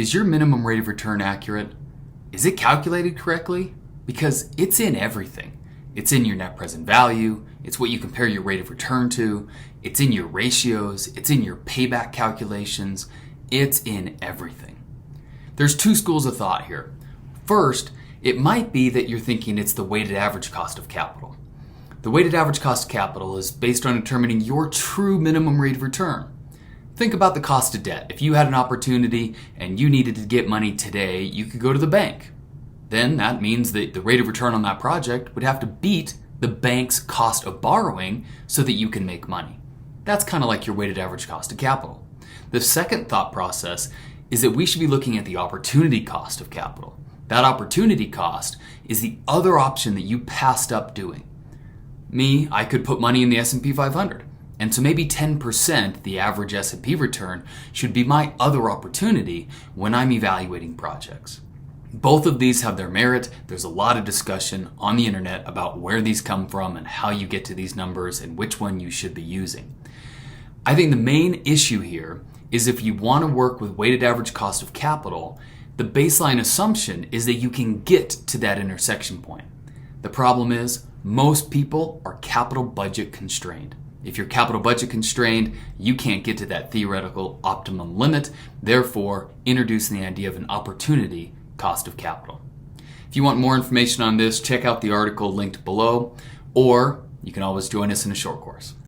Is your minimum rate of return accurate? Is it calculated correctly? Because it's in everything. It's in your net present value, it's what you compare your rate of return to, it's in your ratios, it's in your payback calculations, it's in everything. There's two schools of thought here. First, it might be that you're thinking it's the weighted average cost of capital. The weighted average cost of capital is based on determining your true minimum rate of return. Think about the cost of debt. If you had an opportunity and you needed to get money today, you could go to the bank. Then that means that the rate of return on that project would have to beat the bank's cost of borrowing so that you can make money. That's kind of like your weighted average cost of capital. The second thought process is that we should be looking at the opportunity cost of capital. That opportunity cost is the other option that you passed up doing. Me, I could put money in the S&P 500. And so maybe 10%, the average S&P return, should be my other opportunity when I'm evaluating projects. Both of these have their merit. There's a lot of discussion on the internet about where these come from and how you get to these numbers and which one you should be using. I think the main issue here is if you want to work with weighted average cost of capital, the baseline assumption is that you can get to that intersection point. The problem is most people are capital budget constrained. If you're capital budget constrained, you can't get to that theoretical optimum limit, therefore introducing the idea of an opportunity cost of capital. If you want more information on this, check out the article linked below, or you can always join us in a short course.